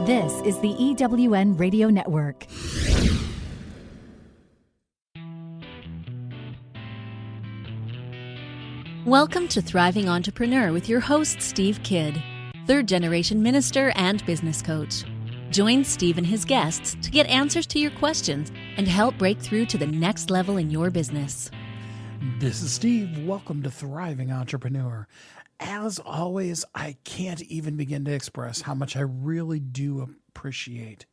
This is the EWN Radio Network. Welcome to Thriving Entrepreneur with your host, Steve Kidd, third-generation minister and business coach. Join Steve and his guests to get answers to your questions and help break through to the next level in your business. This is Steve. Welcome to Thriving Entrepreneur. As always, I can't even begin to express how much I really do appreciate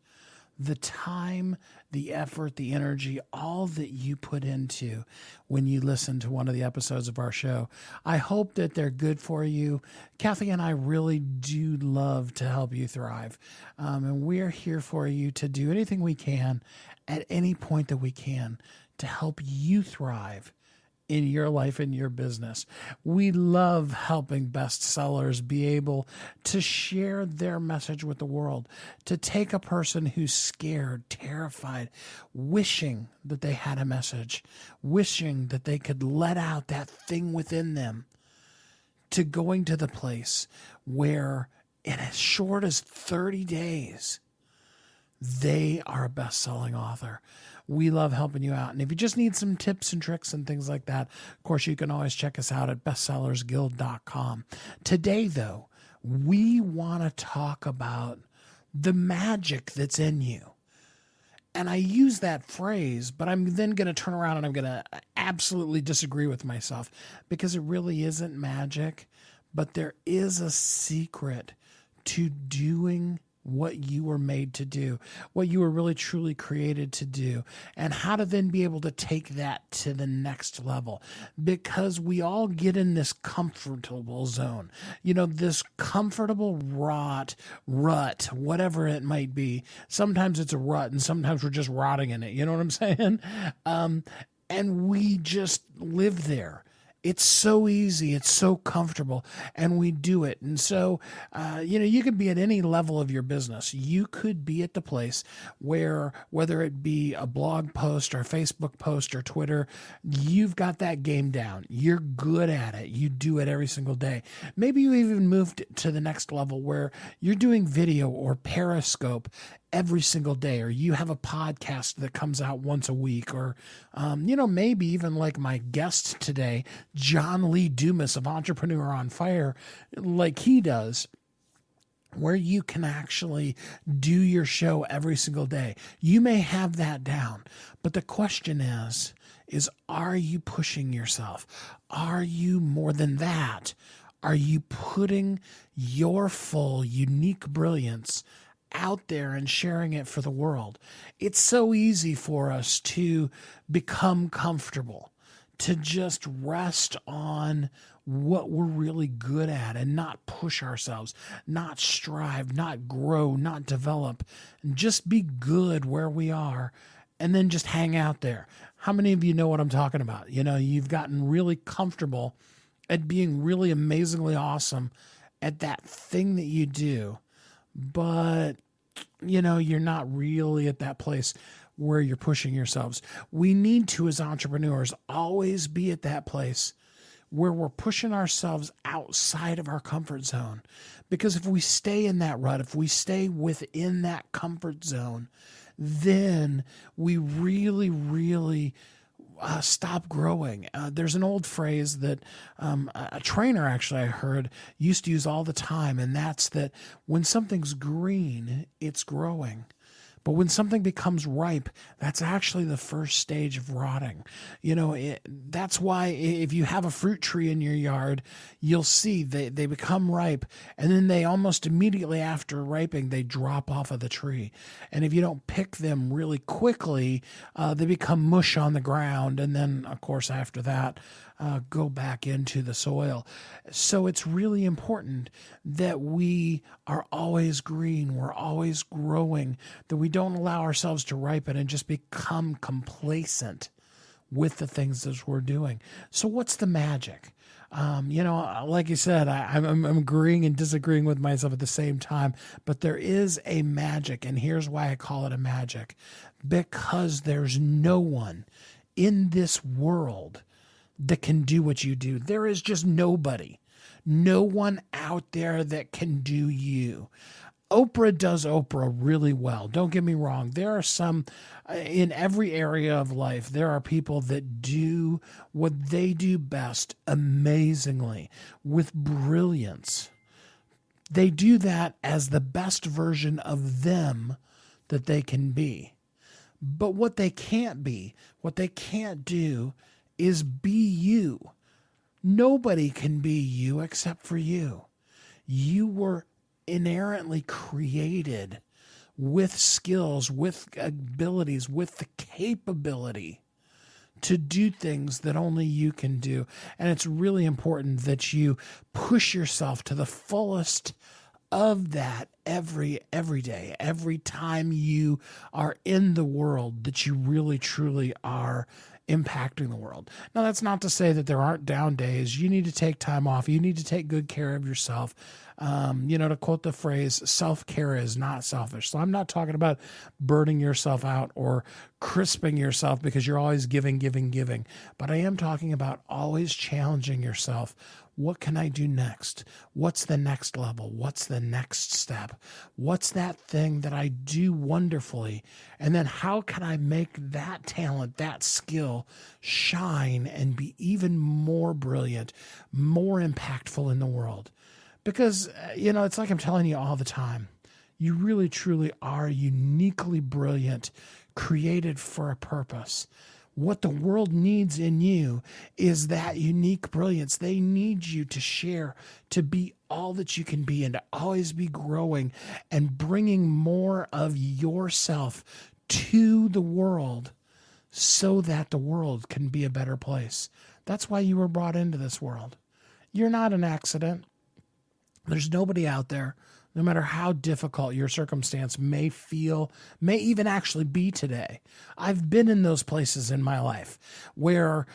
the time, the effort, the energy, all that you put into when you listen to one of the episodes of our show. I hope that they're good for you. Kathy and I really do love to help you thrive. And we're here for you to do anything we can at any point that we can to help you thrive in your life and your business. We love helping bestsellers be able to share their message with the world, to take a person who's scared, terrified, wishing that they had a message, wishing that they could let out that thing within them, to going to the place where in as short as 30 days, they are a best-selling author. We love helping you out. And if you just need some tips and tricks and things like that, of course, you can always check us out at bestsellersguild.com. Today, though, we want to talk about the magic that's in you. And I use that phrase, but I'm then going to turn around and I'm going to absolutely disagree with myself because it really isn't magic, but there is a secret to doing what you were made to do, what you were really truly created to do, and how to then be able to take that to the next level. Because we all get in this comfortable zone, this comfortable rut, whatever it might be. Sometimes it's a rut and sometimes we're just rotting in it. You know what I'm saying? And we just live there. It's so easy. It's so comfortable, and we do it. And so, you could be at any level of your business. You could be at the place where, whether it be a blog post or a Facebook post or Twitter, you've got that game down. You're good at it. You do it every single day. Maybe you even moved to the next level where you're doing video or Periscope every single day, or you have a podcast that comes out once a week, or, maybe even like my guest today, John Lee Dumas of Entrepreneur on Fire, like he does, where you can actually do your show every single day. You may have that down, but the question is, are you pushing yourself? Are you more than that? Are you putting your full, unique brilliance out there and sharing it for the world? It's so easy for us to become comfortable, to just rest on what we're really good at and not push ourselves, not strive, not grow, not develop, and just be good where we are and then just hang out there. How many of you know what I'm talking about? You've gotten really comfortable at being really amazingly awesome at that thing that you do, but you're not really at that place where you're pushing yourselves. We need to, as entrepreneurs, always be at that place where we're pushing ourselves outside of our comfort zone. Because if we stay in that rut, if we stay within that comfort zone, then we really, really stop growing. There's an old phrase that a trainer actually I heard used to use all the time, and that's that when something's green, it's growing. But when something becomes ripe, that's actually the first stage of rotting. That's why if you have a fruit tree in your yard, you'll see they become ripe, and then they almost immediately after ripening, they drop off of the tree. And if you don't pick them really quickly, they become mush on the ground. And then, of course, after that, go back into the soil. So it's really important that we are always green, we're always growing, that we don't allow ourselves to ripen and just become complacent with the things that we're doing. So what's the magic? Like you said, I'm agreeing and disagreeing with myself at the same time, but there is a magic, and here's why I call it a magic. Because there's no one in this world that can do what you do. There is just nobody. No one out there that can do you. Oprah does Oprah really well. Don't get me wrong. There are some, in every area of life, there are people that do what they do best amazingly, with brilliance. They do that as the best version of them that they can be. But what they can't be, what they can't do, is be you. Nobody can be you except for you. You were inherently created with skills, with abilities, with the capability to do things that only you can do. And it's really important that you push yourself to the fullest of that every day, every time you are in the world, that you really truly are impacting the world. Now, that's not to say that there aren't down days. You need to take time off. You need to take good care of yourself. To quote the phrase, self-care is not selfish. So I'm not talking about burning yourself out or crisping yourself because you're always giving. But I am talking about always challenging yourself. What can I do next? What's the next level? What's the next step? What's that thing that I do wonderfully? And then how can I make that talent, that skill shine and be even more brilliant, more impactful in the world? Because, it's like I'm telling you all the time. You really, truly are uniquely brilliant, created for a purpose. What the world needs in you is that unique brilliance. They need you to share, to be all that you can be, and to always be growing and bringing more of yourself to the world so that the world can be a better place. That's why you were brought into this world. You're not an accident. There's nobody out there, no matter how difficult your circumstance may feel, may even actually be today. I've been in those places in my life where,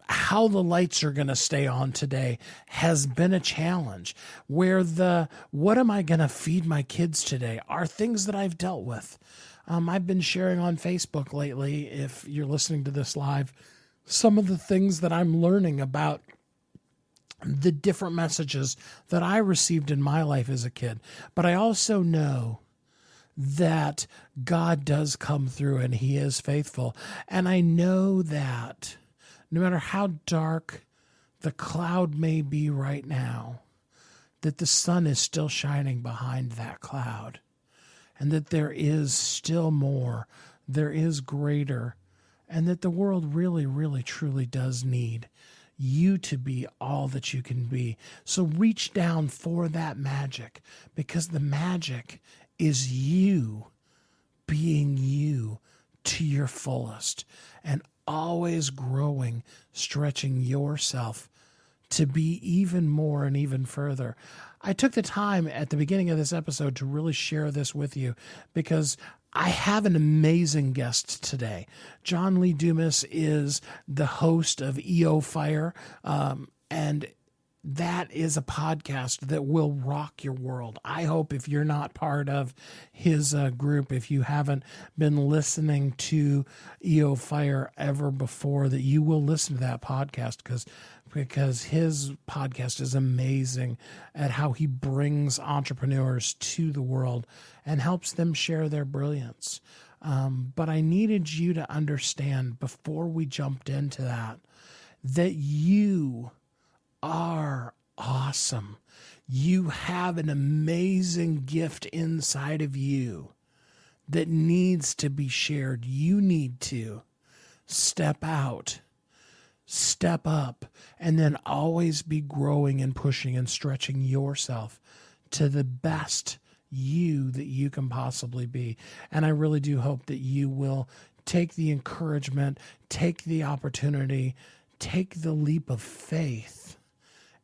how the lights are going to stay on today has been a challenge, where what am I going to feed my kids today are things that I've dealt with. I've been sharing on Facebook lately, if you're listening to this live, some of the things that I'm learning about the different messages that I received in my life as a kid. But I also know that God does come through and he is faithful. And I know that no matter how dark the cloud may be right now, that the sun is still shining behind that cloud, and that there is still more, there is greater, and that the world really, really, truly does need you to be all that you can be. So reach down for that magic, because the magic is you being you to your fullest and always growing, stretching yourself to be even more and even further. I took the time at the beginning of this episode to really share this with you because I have an amazing guest today. John Lee Dumas is the host of EOFire, and that is a podcast that will rock your world. I hope if you're not part of his group, if you haven't been listening to EOFire ever before, that you will listen to that podcast because his podcast is amazing at how he brings entrepreneurs to the world and helps them share their brilliance. But I needed you to understand before we jumped into that you are awesome. You have an amazing gift inside of you that needs to be shared. You need to step out, step up, and then always be growing and pushing and stretching yourself to the best you that you can possibly be. And I really do hope that you will take the encouragement, take the opportunity, take the leap of faith,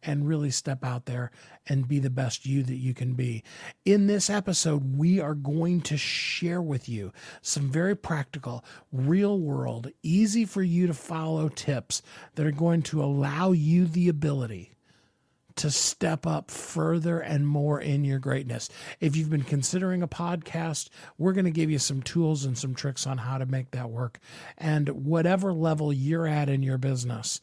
and really step out there and be the best you that you can be. In this episode, we are going to share with you some very practical, real world, easy for you to follow tips that are going to allow you the ability to step up further and more in your greatness. If you've been considering a podcast, we're going to give you some tools and some tricks on how to make that work. And whatever level you're at in your business,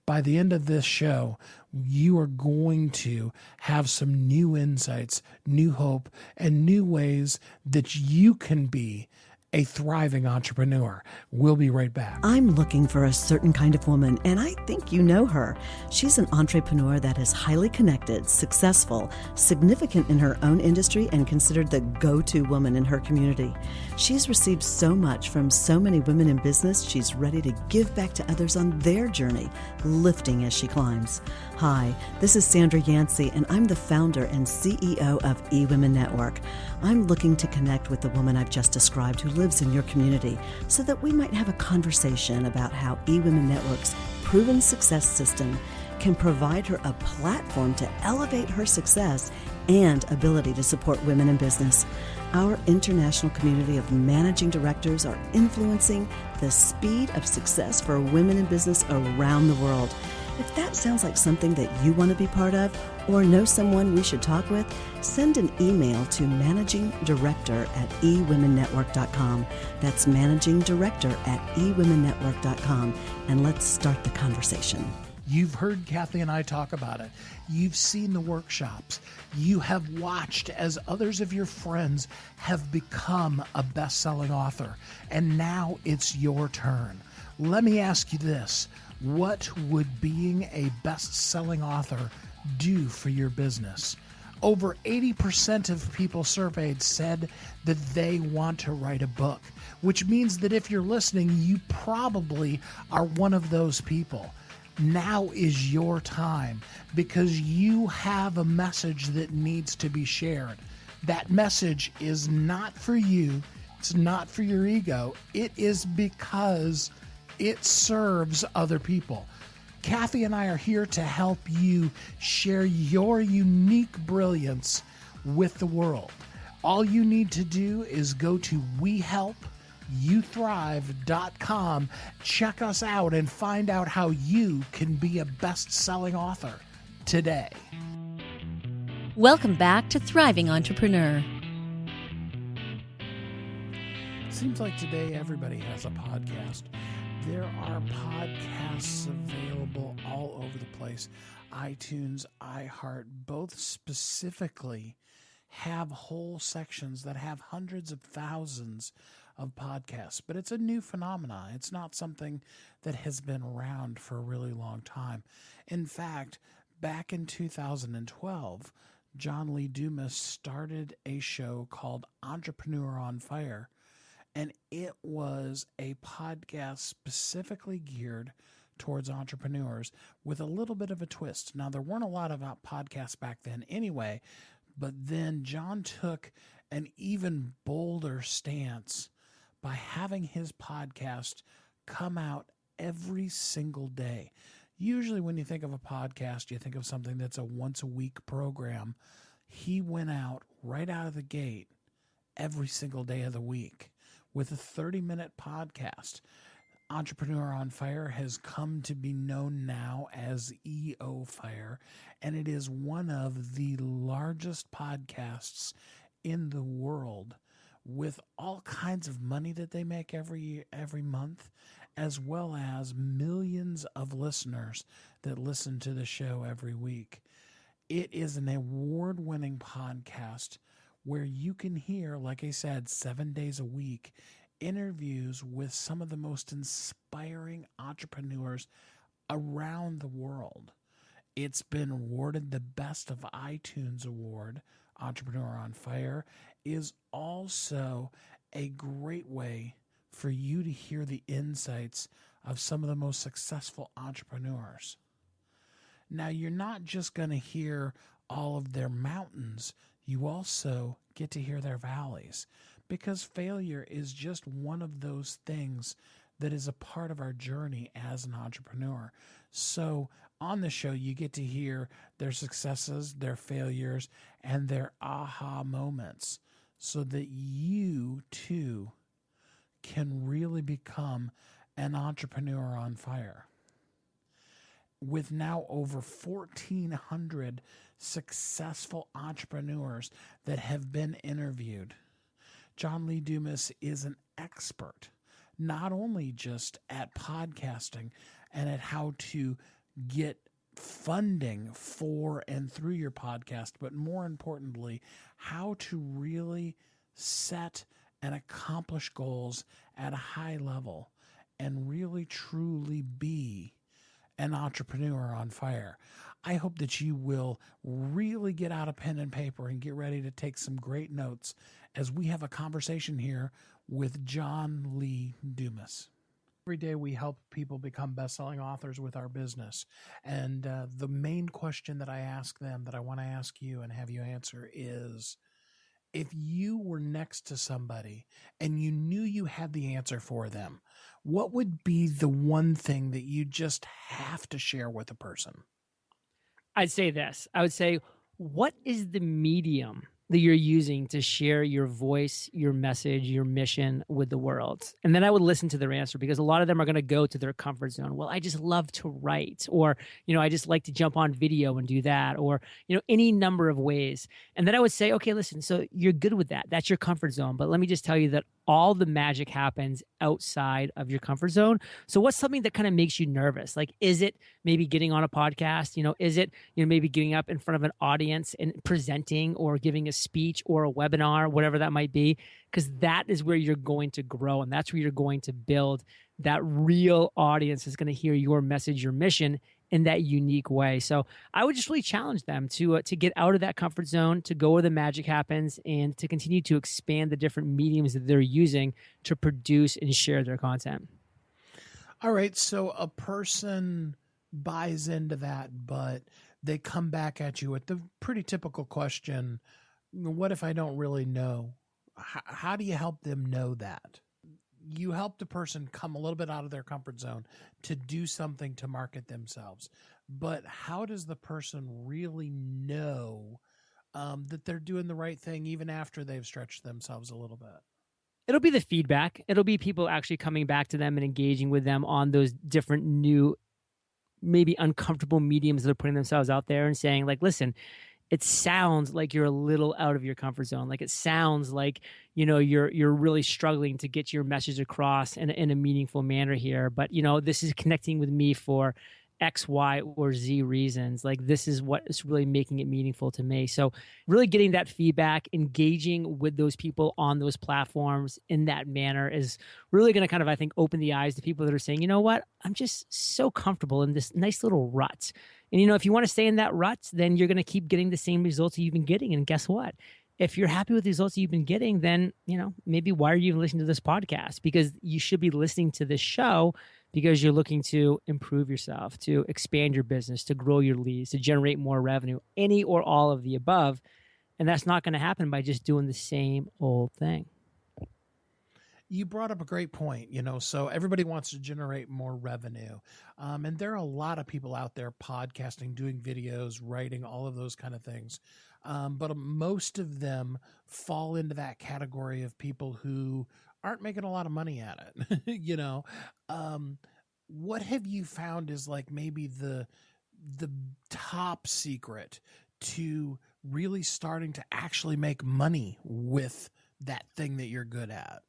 By the end of this show, you are going to have some new insights, new hope, and new ways that you can be a thriving entrepreneur. We'll be right back. I'm looking for a certain kind of woman, and I think you know her. She's an entrepreneur that is highly connected, successful, significant in her own industry, and considered the go-to woman in her community. She's received so much from so many women in business, she's ready to give back to others on their journey, lifting as she climbs. Hi, this is Sandra Yancey, and I'm the founder and CEO of eWomen Network. I'm looking to connect with the woman I've just described who lives in your community so that we might have a conversation about how eWomen Network's proven success system can provide her a platform to elevate her success and ability to support women in business. Our international community of managing directors are influencing the speed of success for women in business around the world. If that sounds like something that you want to be part of or know someone we should talk with, send an email to managingdirector@ewomennetwork.com. That's managingdirector@ewomennetwork.com, and let's start the conversation. You've heard Kathy and I talk about it. You've seen the workshops. You have watched as others of your friends have become a best-selling author, and now it's your turn. Let me ask you this. What would being a best-selling author do for your business? Over 80% of people surveyed said that they want to write a book, which means that if you're listening, you probably are one of those people. Now is your time because you have a message that needs to be shared. That message is not for you. It's not for your ego. It is because it serves other people. Kathy and I are here to help you share your unique brilliance with the world. All you need to do is go to WeHelpYouThrive.com, check us out, and find out how you can be a best-selling author today. Welcome back to Thriving Entrepreneur. Seems like today everybody has a podcast. There are podcasts available all over the place. iTunes, iHeart, both specifically have whole sections that have hundreds of thousands of podcasts. But it's a new phenomenon. It's not something that has been around for a really long time. In fact, back in 2012, John Lee Dumas started a show called Entrepreneur on Fire. And it was a podcast specifically geared towards entrepreneurs with a little bit of a twist. Now, there weren't a lot of podcasts back then anyway, but then John took an even bolder stance by having his podcast come out every single day. Usually when you think of a podcast, you think of something that's a once-a-week program. He went out right out of the gate every single day of the week with a 30-minute podcast. Entrepreneur on Fire has come to be known now as EOFire, and it is one of the largest podcasts in the world, with all kinds of money that they make every month, as well as millions of listeners that listen to the show every week. It is an award-winning podcast where you can hear, like I said, 7 days a week, interviews with some of the most inspiring entrepreneurs around the world. It's been awarded the Best of iTunes Award. Entrepreneur on Fire is also a great way for you to hear the insights of some of the most successful entrepreneurs. Now, you're not just going to hear all of their mountains. You also get to hear their valleys, because failure is just one of those things that is a part of our journey as an entrepreneur. So on the show, you get to hear their successes, their failures, and their aha moments so that you too can really become an entrepreneur on fire. With now over 1,400 successful entrepreneurs that have been interviewed, John Lee Dumas is an expert, not only just at podcasting and at how to get funding for and through your podcast, but more importantly, how to really set and accomplish goals at a high level and really truly be an entrepreneur on fire. I hope that you will really get out a pen and paper and get ready to take some great notes as we have a conversation here with John Lee Dumas. Every day we help people become best-selling authors with our business. And the main question that I ask them that I want to ask you and have you answer is, if you were next to somebody and you knew you had the answer for them, what would be the one thing that you just have to share with a person? I'd say this. I would say, what is the medium that you're using to share your voice, your message, your mission with the world? And then I would listen to their answer, because a lot of them are going to go to their comfort zone. Well, I just love to write, or, I just like to jump on video and do that, or, any number of ways. And then I would say, okay, listen, so you're good with that. That's your comfort zone. But let me just tell you that all the magic happens outside of your comfort zone. So what's something that kind of makes you nervous? Like, is it maybe getting on a podcast? Is it, maybe getting up in front of an audience and presenting or giving a speech or a webinar, whatever that might be? Because that is where you're going to grow, and that's where you're going to build that real audience is going to hear your message, your mission in that unique way. So I would just really challenge them to get out of that comfort zone, to go where the magic happens, and to continue to expand the different mediums that they're using to produce and share their content. All right. So a person buys into that, but they come back at you with the pretty typical question, what if I don't really know? How do you help them know that? You help the person come a little bit out of their comfort zone to do something to market themselves. But how does the person really know that they're doing the right thing even after they've stretched themselves a little bit? It'll be the feedback. It'll be people actually coming back to them and engaging with them on those different new, maybe uncomfortable mediums that are putting themselves out there and saying, like, listen, it sounds like you're a little out of your comfort zone. Like, it sounds like, you're really struggling to get your message across in a meaningful manner here. But, this is connecting with me for X, Y, or Z reasons. Like, this is what is really making it meaningful to me. So really getting that feedback, engaging with those people on those platforms in that manner is really going to kind of, I think, open the eyes to people that are saying, you know what, I'm just so comfortable in this nice little rut. And, if you want to stay in that rut, then you're going to keep getting the same results that you've been getting. And guess what? If you're happy with the results that you've been getting, then, maybe why are you even listening to this podcast? Because you should be listening to this show because you're looking to improve yourself, to expand your business, to grow your leads, to generate more revenue, any or all of the above. And that's not going to happen by just doing the same old thing. You brought up a great point, so everybody wants to generate more revenue. And there are a lot of people out there podcasting, doing videos, writing, all of those kind of things. But most of them fall into that category of people who aren't making a lot of money at it. What have you found is like maybe the top secret to really starting to actually make money with that thing that you're good at?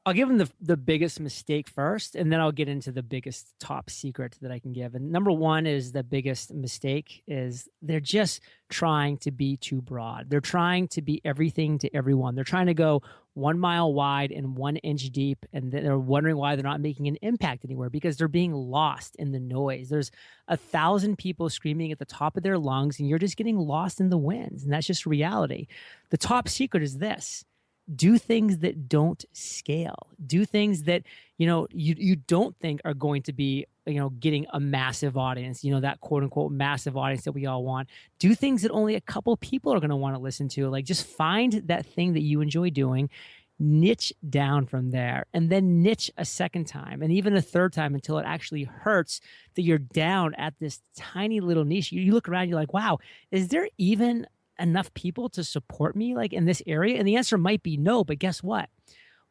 I'll give them the biggest mistake first, and then I'll get into the biggest top secret that I can give. And number one is the biggest mistake is they're just trying to be too broad. They're trying to be everything to everyone. They're trying to go 1 mile wide and 1 inch deep, and they're wondering why they're not making an impact anywhere because they're being lost in the noise. There's 1,000 people screaming at the top of their lungs, and you're just getting lost in the winds, and that's just reality. The top secret is this. Do things that don't scale. Do things that, you don't think are going to be, getting a massive audience, that quote unquote massive audience that we all want. Do things that only a couple people are going to want to listen to. Like, just find that thing that you enjoy doing, niche down from there, and then niche a second time and even a third time until it actually hurts that you're down at this tiny little niche. You look around, you're like, wow, is there even enough people to support me like in this area? And the answer might be no, but guess what?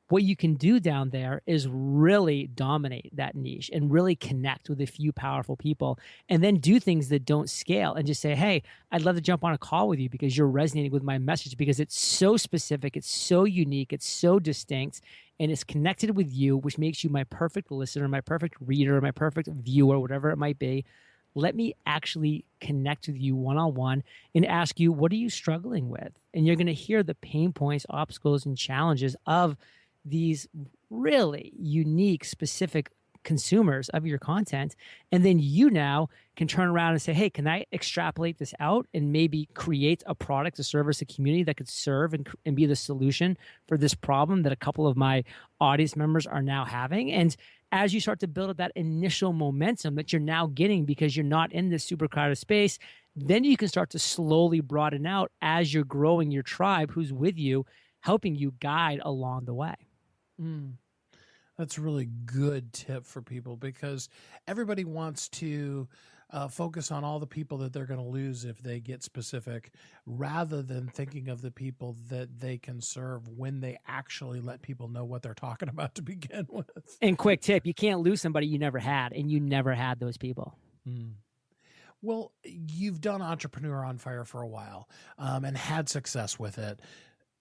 What you can do down there is really dominate that niche and really connect with a few powerful people, and then do things that don't scale and just say, hey, I'd love to jump on a call with you because you're resonating with my message because it's so specific, it's so unique, it's so distinct, and it's connected with you, which makes you my perfect listener, my perfect reader, my perfect viewer, whatever it might be. let me actually connect with you one-on-one and ask you, what are you struggling with? And you're going to hear the pain points, obstacles, and challenges of these really unique, specific consumers of your content. And then you now can turn around and say, hey, can I extrapolate this out and maybe create a product, a service, a community that could serve and be the solution for this problem that a couple of my audience members are now having? And as you start to build up that initial momentum that you're now getting because you're not in this super crowded space, then you can start to slowly broaden out as you're growing your tribe who's with you, helping you guide along the way. That's a really good tip for people, because everybody wants to focus on all the people that they're going to lose if they get specific, rather than thinking of the people that they can serve when they actually let people know what they're talking about to begin with. And quick tip, you can't lose somebody you never had, and you never had those people. Well, you've done Entrepreneur on Fire for a while and had success with it.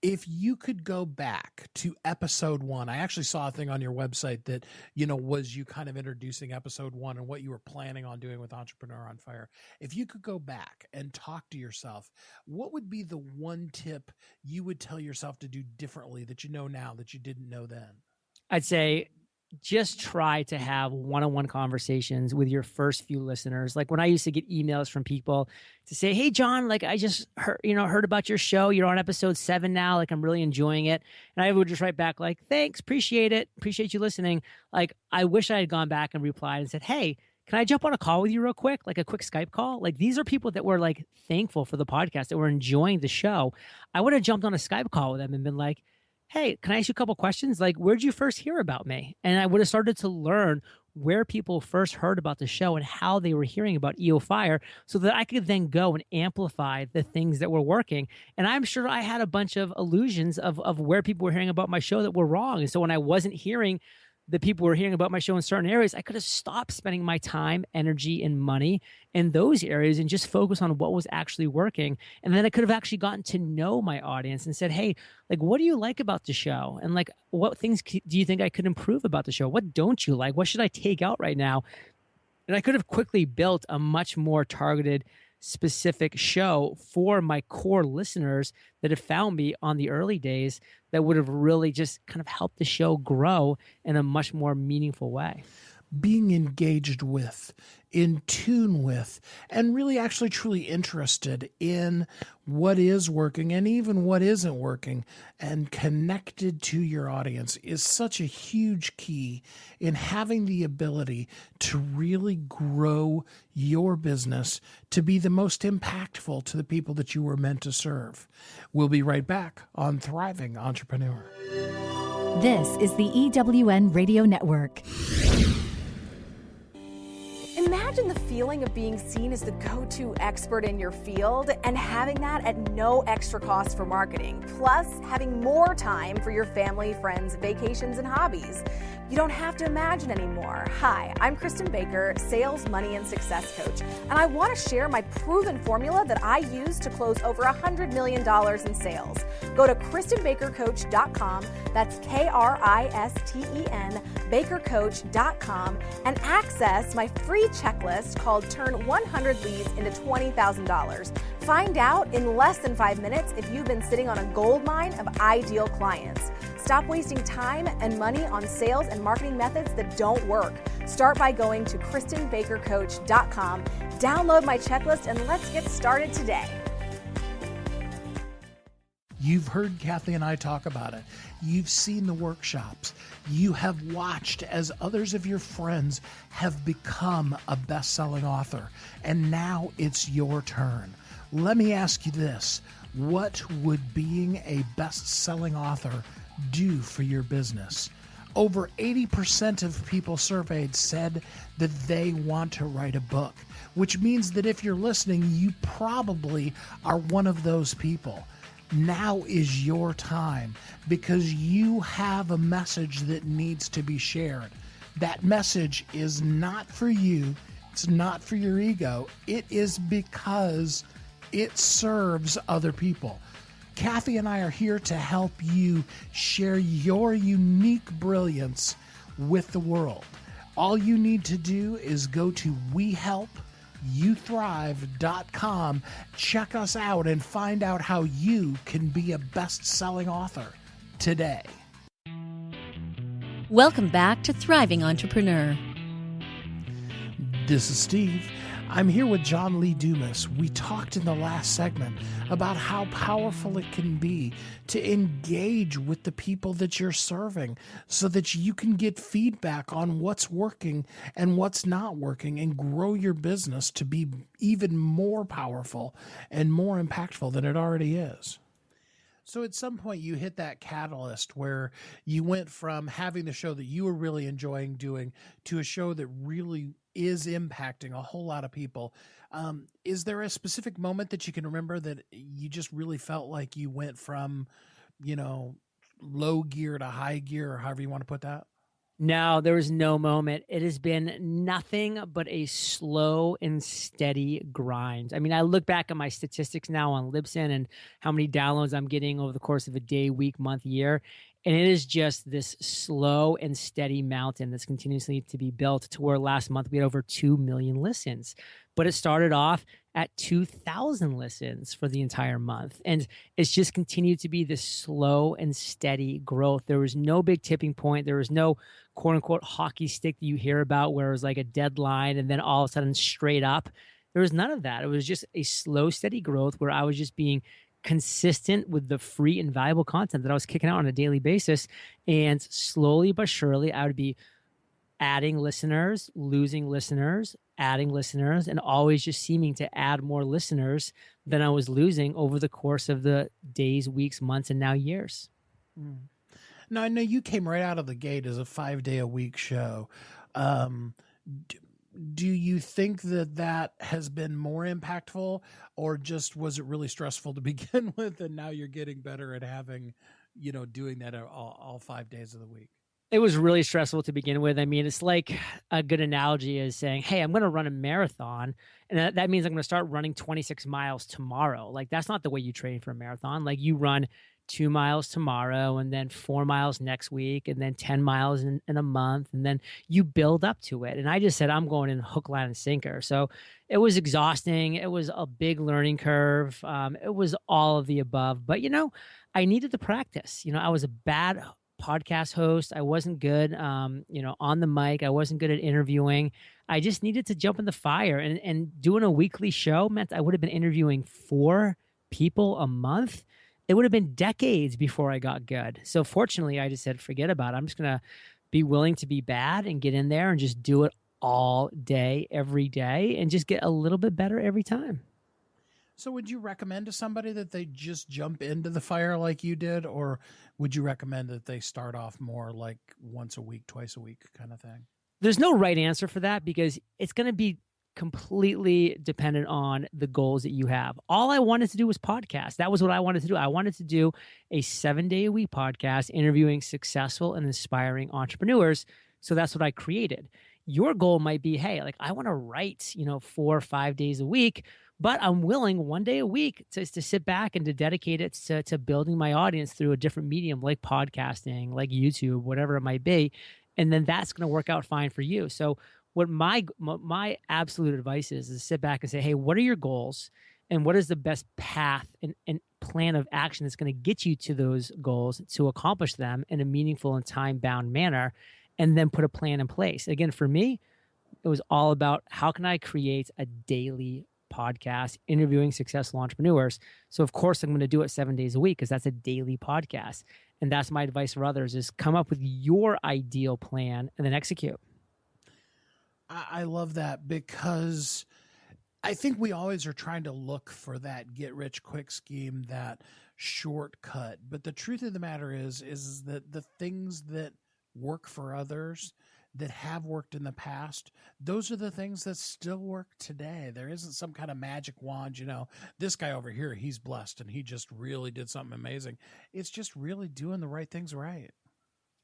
If you could go back to episode 1, I actually saw a thing on your website that, was you kind of introducing episode 1 and what you were planning on doing with Entrepreneur on Fire. If you could go back and talk to yourself, what would be the one tip you would tell yourself to do differently that you know now that you didn't know then? I'd say just try to have one-on-one conversations with your first few listeners. Like when I used to get emails from people to say, hey, John, like I just heard about your show. You're on episode 7 now. Like I'm really enjoying it. And I would just write back like, thanks, appreciate it. Appreciate you listening. Like I wish I had gone back and replied and said, hey, can I jump on a call with you real quick? Like a quick Skype call? Like these are people that were like thankful for the podcast, that were enjoying the show. I would have jumped on a Skype call with them and been like, hey, can I ask you a couple questions? Like, where'd you first hear about me? And I would have started to learn where people first heard about the show and how they were hearing about EOFire, so that I could then go and amplify the things that were working. And I'm sure I had a bunch of illusions of where people were hearing about my show that were wrong. And so when I wasn't hearing the people were hearing about my show in certain areas, I could have stopped spending my time, energy, and money in those areas and just focus on what was actually working. And then I could have actually gotten to know my audience and said, hey, like, what do you like about the show? And like, what things do you think I could improve about the show? What don't you like? What should I take out right now? And I could have quickly built a much more targeted, specific show for my core listeners that have found me on the early days, that would have really just kind of helped the show grow in a much more meaningful way. Being engaged with, in tune with, and really actually truly interested in what is working and even what isn't working, and connected to your audience is such a huge key in having the ability to really grow your business to be the most impactful to the people that you were meant to serve. We'll be right back on Thriving Entrepreneur. This is the EWN Radio Network. Imagine the feeling of being seen as the go-to expert in your field and having that at no extra cost for marketing, plus having more time for your family, friends, vacations, and hobbies. You don't have to imagine anymore. Hi, I'm Kristen Baker, sales, money, and success coach, and I want to share my proven formula that I use to close over $100 million in sales. Go to KristenBakerCoach.com, that's KRISTEN, BakerCoach.com, and access my free checklist called Turn 100 Leads into $20,000. Find out in less than 5 minutes if you've been sitting on a gold mine of ideal clients. Stop wasting time and money on sales and marketing methods that don't work. Start by going to KristenBakerCoach.com, download my checklist, and let's get started today. You've heard Kathy and I talk about it. You've seen the workshops. You have watched as others of your friends have become a best-selling author, and now it's your turn. Let me ask you this. What would being a best-selling author do for your business? Over 80% of people surveyed said that they want to write a book, which means that if you're listening, you probably are one of those people. Now is your time, because you have a message that needs to be shared. That message is not for you. It's not for your ego. It is because it serves other people. Kathy and I are here to help you share your unique brilliance with the world. All you need to do is go to youthrive.com. Check us out and find out how you can be a best-selling author today. Welcome back to Thriving Entrepreneur. This is Steve. I'm here with John Lee Dumas. We talked in the last segment about how powerful it can be to engage with the people that you're serving so that you can get feedback on what's working and what's not working and grow your business to be even more powerful and more impactful than it already is. So at some point you hit that catalyst where you went from having the show that you were really enjoying doing to a show that really is impacting a whole lot of people. Is there a specific moment that you can remember that you just really felt like you went from, low gear to high gear, or however you want to put that? No, there was no moment. It has been nothing but a slow and steady grind. I mean, I look back at my statistics now on Libsyn and how many downloads I'm getting over the course of a day, week, month, year. And it is just this slow and steady mountain that's continuously to be built to where last month we had over 2 million listens. But it started off at 2,000 listens for the entire month. And it's just continued to be this slow and steady growth. There was no big tipping point. There was no quote unquote hockey stick that you hear about where it was like a deadline and then all of a sudden straight up. There was none of that. It was just a slow, steady growth where I was just being consistent with the free and valuable content that I was kicking out on a daily basis. And slowly but surely, I would be adding listeners, losing listeners, adding listeners, and always just seeming to add more listeners than I was losing over the course of the days, weeks, months, and now years. Now, I know you came right out of the gate as a 5-day-a-week show. Do you think that has been more impactful, or just was it really stressful to begin with, and now you're getting better at having, doing that all 5 days of the week? It was really stressful to begin with. I mean, it's like a good analogy is saying, hey, I'm going to run a marathon. And that means I'm going to start running 26 miles tomorrow. Like, that's not the way you train for a marathon. Like, you run 2 miles tomorrow and then 4 miles next week and then 10 miles in a month. And then you build up to it. And I just said, I'm going in hook, line, and sinker. So it was exhausting. It was a big learning curve. It was all of the above. But, I needed the practice. I was a bad podcast host. I wasn't good, on the mic. I wasn't good at interviewing. I just needed to jump in the fire, and doing a weekly show meant I would have been interviewing 4 people a month. It would have been decades before I got good. So fortunately, I just said, forget about it. I'm just going to be willing to be bad and get in there and just do it all day, every day, and just get a little bit better every time. So would you recommend to somebody that they just jump into the fire like you did, or would you recommend that they start off more like once a week, twice a week kind of thing? There's no right answer for that because it's going to be completely dependent on the goals that you have. All I wanted to do was podcast. That was what I wanted to do. I wanted to do a 7-day-a-week podcast interviewing successful and inspiring entrepreneurs. So that's what I created. Your goal might be, hey, like I want to write, 4 or 5 days a week, but I'm willing 1 day a week to sit back and to dedicate it to building my audience through a different medium like podcasting, like YouTube, whatever it might be. And then that's going to work out fine for you. So what my absolute advice is to sit back and say, hey, what are your goals? And what is the best path and plan of action that's going to get you to those goals to accomplish them in a meaningful and time-bound manner? And then put a plan in place. Again, for me, it was all about how can I create a daily podcast interviewing successful entrepreneurs. So of course I'm going to do it 7 days a week because that's a daily podcast. And that's my advice for others is come up with your ideal plan and then execute. I love that because I think we always are trying to look for that get rich quick scheme, that shortcut. But the truth of the matter is that the things that work for others, that have worked in the past, those are the things that still work today. There isn't some kind of magic wand, this guy over here, he's blessed and he just really did something amazing. It's just really doing the right things right.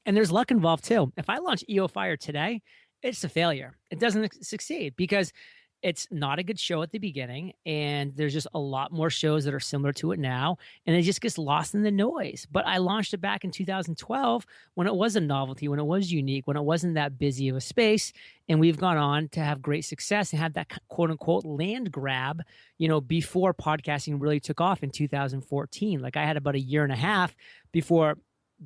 And there's luck involved too. If I launch EOFire today, it's a failure. It doesn't succeed because it's not a good show at the beginning, and there's just a lot more shows that are similar to it now, and it just gets lost in the noise. But I launched it back in 2012 when it was a novelty, when it was unique, when it wasn't that busy of a space, and we've gone on to have great success and had that quote unquote land grab, before podcasting really took off in 2014. Like I had about a year and a half before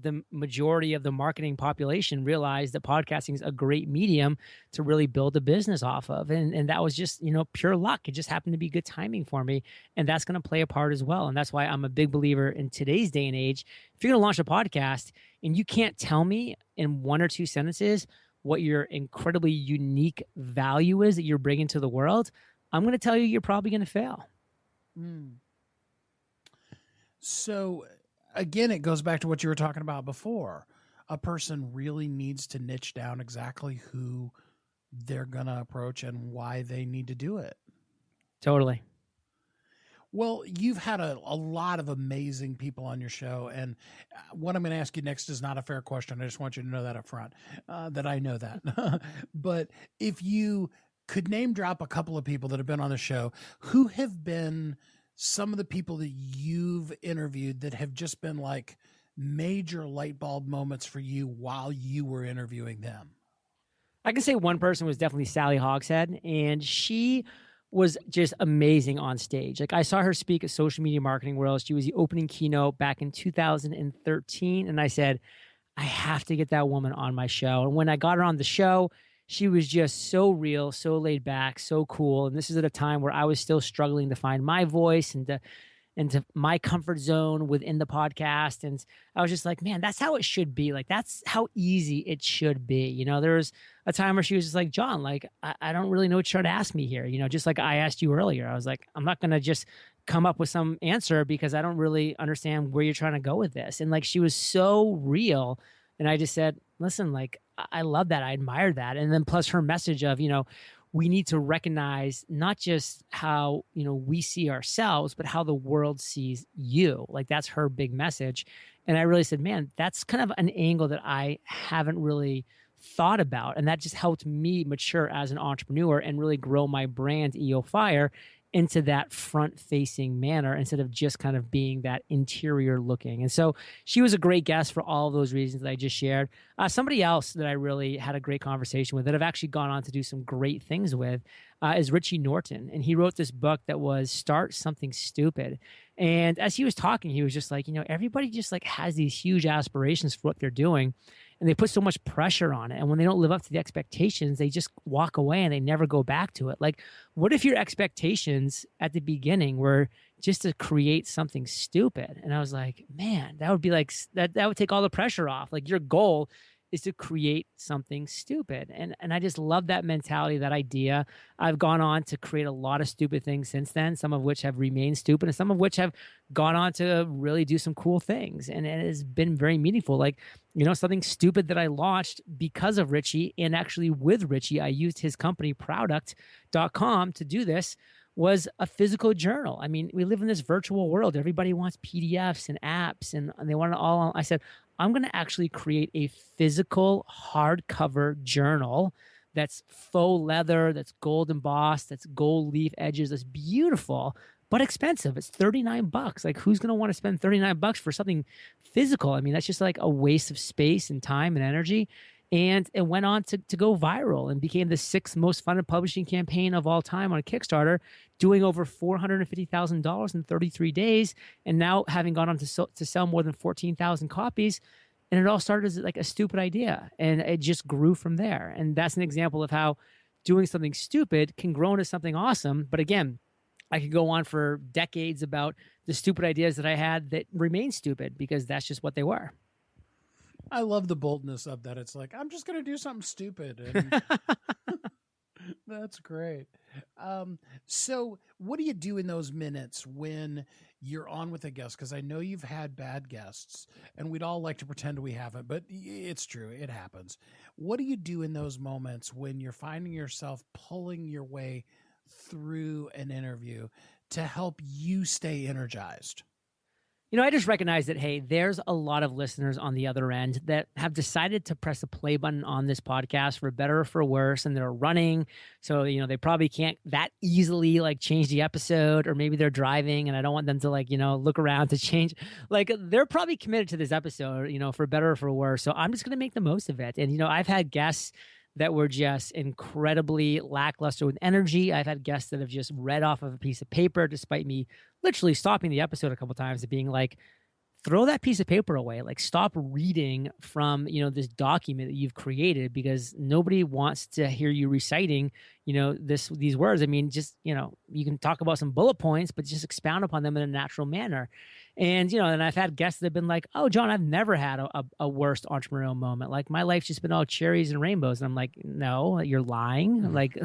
the majority of the marketing population realized that podcasting is a great medium to really build a business off of. And that was just, pure luck. It just happened to be good timing for me. And that's going to play a part as well. And that's why I'm a big believer in today's day and age. If you're going to launch a podcast and you can't tell me in one or two sentences what your incredibly unique value is that you're bringing to the world, I'm going to tell you, you're probably going to fail. So again, it goes back to what you were talking about before. A person really needs to niche down exactly who they're going to approach and why they need to do it. Totally. Well, you've had a lot of amazing people on your show, and what I'm going to ask you next is not a fair question. I just want you to know that up front, that I know that. But if you could name drop a couple of people that have been on the show, who have been some of the people that you've interviewed that have just been like major light bulb moments for you while you were interviewing them? I can say one person was definitely Sally Hogshead, and she was just amazing on stage. Like I saw her speak at Social Media Marketing World. She was the opening keynote back in 2013. And I said, I have to get that woman on my show. And when I got her on the show, she was just so real, so laid back, so cool. And this is at a time where I was still struggling to find my voice and to my comfort zone within the podcast. And I was just like, man, that's how it should be. Like, that's how easy it should be. There was a time where she was just like, John, like, I don't really know what you're trying to ask me here. Just like I asked you earlier, I was like, I'm not going to just come up with some answer because I don't really understand where you're trying to go with this. And like, she was so real. And I just said, listen, like, I love that. I admire that. And then plus her message of, we need to recognize not just how, we see ourselves, but how the world sees you. Like that's her big message. And I really said, man, that's kind of an angle that I haven't really thought about. And that just helped me mature as an entrepreneur and really grow my brand, EOFire, into that front-facing manner instead of just kind of being that interior looking. And so she was a great guest for all of those reasons that I just shared. Somebody else that I really had a great conversation with that I've actually gone on to do some great things with is Richie Norton. And he wrote this book that was Start Something Stupid. And as he was talking, he was just like, everybody just like has these huge aspirations for what they're doing. And they put so much pressure on it. And when they don't live up to the expectations, they just walk away and they never go back to it. Like, what if your expectations at the beginning were just to create something stupid? And I was like, man, that would be like, that would take all the pressure off. Like your goal is to create something stupid. And I just love that mentality, that idea. I've gone on to create a lot of stupid things since then, some of which have remained stupid and some of which have gone on to really do some cool things. And it has been very meaningful. Like, something stupid that I launched because of Richie, and actually with Richie, I used his company Product.com to do this, was a physical journal. I mean, we live in this virtual world. Everybody wants PDFs and apps and they want it all. I said, I'm going to actually create a physical hardcover journal that's faux leather, that's gold embossed, that's gold leaf edges, that's beautiful, but expensive. It's $39. Like, who's going to want to spend $39 for something physical? I mean, that's just like a waste of space and time and energy. And it went on to go viral and became the 6th most funded publishing campaign of all time on Kickstarter, doing over $450,000 in 33 days, and now having gone on to sell more than 14,000 copies. And it all started as like a stupid idea, and it just grew from there. And that's an example of how doing something stupid can grow into something awesome. But again, I could go on for decades about the stupid ideas that I had that remain stupid because that's just what they were. I love the boldness of that. It's like, I'm just going to do something stupid. And that's great. So what do you do in those minutes when you're on with a guest? Because I know you've had bad guests, and we'd all like to pretend we haven't, but it's true. It happens. What do you do in those moments when you're finding yourself pulling your way through an interview to help you stay energized? I just recognize that, hey, there's a lot of listeners on the other end that have decided to press the play button on this podcast for better or for worse, and they're running. So, they probably can't that easily like change the episode, or maybe they're driving and I don't want them to look around to change. Like, they're probably committed to this episode, for better or for worse. So I'm just going to make the most of it. And, I've had guests that were just incredibly lackluster with energy. I've had guests that have just read off of a piece of paper, despite me literally stopping the episode a couple of times and being like, throw that piece of paper away. Like, stop reading from, this document that you've created, because nobody wants to hear you reciting, these words. I mean, just, you can talk about some bullet points, but just expound upon them in a natural manner. And, and I've had guests that have been like, oh, John, I've never had a worst entrepreneurial moment. Like, my life's just been all cherries and rainbows. And I'm like, no, you're lying. Mm-hmm. Like,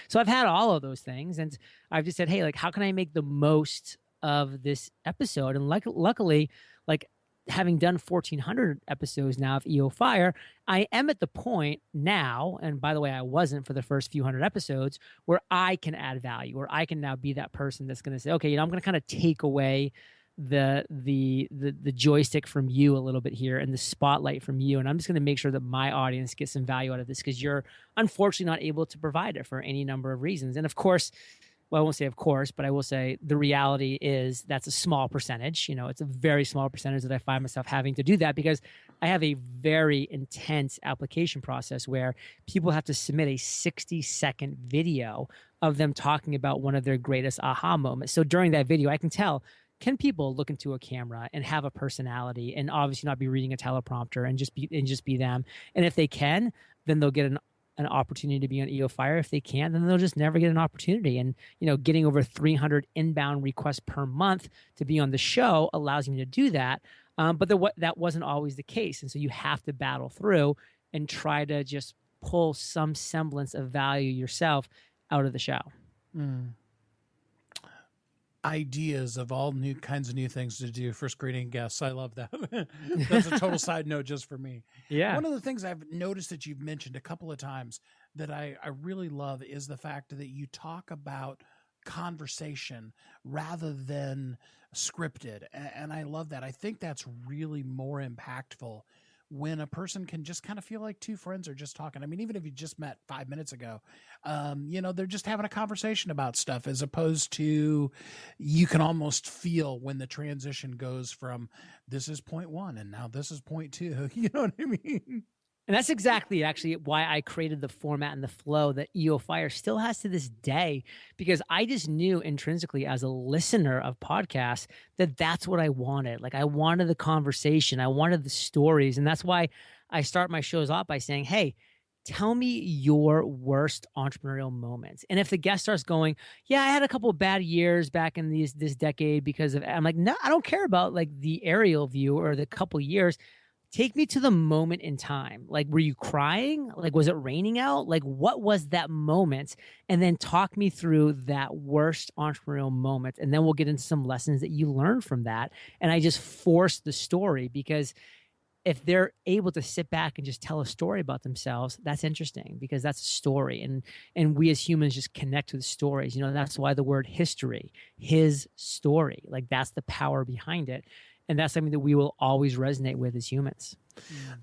so I've had all of those things. And I've just said, hey, like, how can I make the most of this episode? And luckily, like, having done 1,400 episodes now of EOFire, I am at the point now, and by the way, I wasn't for the first few hundred episodes, where I can add value, where I can now be that person that's going to say, okay, I'm going to kind of take away the joystick from you a little bit here and the spotlight from you, and I'm just going to make sure that my audience gets some value out of this, because you're unfortunately not able to provide it for any number of reasons. And of course, well, I won't say of course, but I will say the reality is that's a small percentage. It's a very small percentage that I find myself having to do that, because I have a very intense application process where people have to submit a 60-second video of them talking about one of their greatest aha moments. So during that video, I can tell, can people look into a camera and have a personality and obviously not be reading a teleprompter and just be them? And if they can, then they'll get an opportunity to be on EOFire. If they can't, then they'll just never get an opportunity. And, getting over 300 inbound requests per month to be on the show allows me to do that. But that wasn't always the case. And so you have to battle through and try to just pull some semblance of value yourself out of the show. Ideas of all new kinds of new things to do for screening guests. I love that. That's a total side note just for me. Yeah. One of the things I've noticed that you've mentioned a couple of times that I really love is the fact that you talk about conversation rather than scripted. And I love that. I think that's really more impactful when a person can just kind of feel like two friends are just talking. I mean, even if you just met 5 minutes ago, they're just having a conversation about stuff, as opposed to, you can almost feel when the transition goes from this is point one and now this is point two. You know what I mean? And that's exactly actually why I created the format and the flow that EOFire still has to this day, because I just knew intrinsically as a listener of podcasts that that's what I wanted. Like, I wanted the conversation, I wanted the stories. And that's why I start my shows off by saying, hey, tell me your worst entrepreneurial moments. And if the guest starts going, yeah, I had a couple of bad years back in this decade because of, I'm like, no, I don't care about like the aerial view or the couple years. Take me to the moment in time. Like, were you crying? Like, was it raining out? Like, what was that moment? And then talk me through that worst entrepreneurial moment. And then we'll get into some lessons that you learned from that. And I just force the story, because if they're able to sit back and just tell a story about themselves, that's interesting, because that's a story. And we as humans just connect with stories. That's why the word history, his story, like, that's the power behind it. And that's something that we will always resonate with as humans.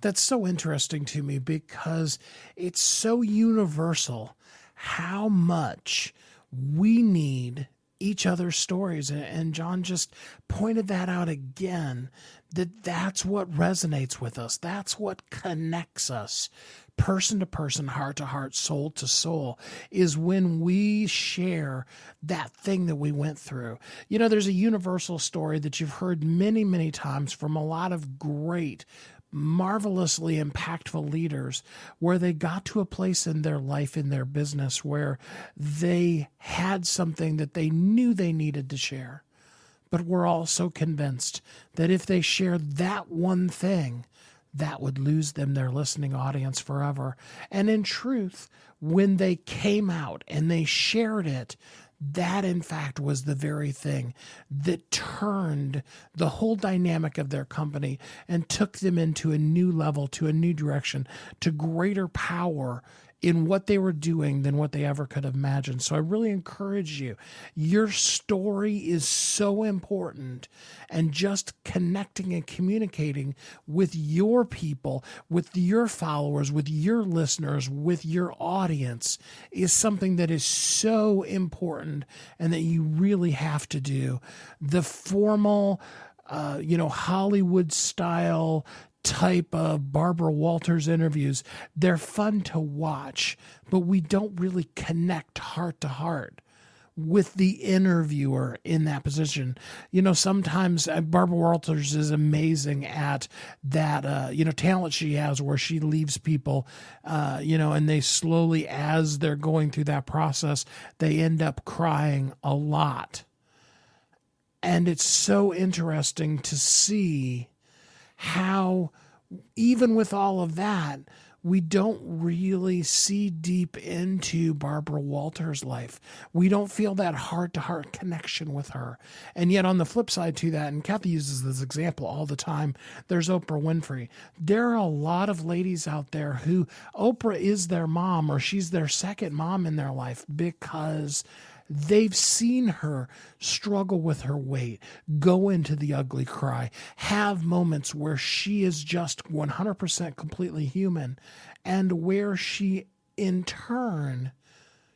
That's so interesting to me, because it's so universal how much we need each other's stories. And John just pointed that out again, that's what resonates with us. That's what connects us, person to person, heart to heart, soul to soul, is when we share that thing that we went through. There's a universal story that you've heard many, many times from a lot of great, marvelously impactful leaders, where they got to a place in their life, in their business, where they had something that they knew they needed to share, but were also convinced that if they shared that one thing, that would lose them their listening audience forever. And in truth, when they came out and they shared it, that in fact was the very thing that turned the whole dynamic of their company and took them into a new level, to a new direction, to greater power in what they were doing than what they ever could have imagined. So I really encourage you. Your story is so important, and just connecting and communicating with your people, with your followers, with your listeners, with your audience is something that is so important and that you really have to do. The formal, Hollywood style type of Barbara Walters interviews, they're fun to watch, but we don't really connect heart to heart with the interviewer in that position. Sometimes Barbara Walters is amazing at that, talent she has where she leaves people, and they slowly, as they're going through that process, they end up crying a lot. And it's so interesting to see how, even with all of that, we don't really see deep into Barbara Walters' life. We don't feel that heart-to-heart connection with her. And yet on the flip side to that, and Kathy uses this example all the time, there's Oprah Winfrey. There are a lot of ladies out there who Oprah is their mom, or she's their second mom in their life, because they've seen her struggle with her weight, go into the ugly cry, have moments where she is just 100% completely human, and where she in turn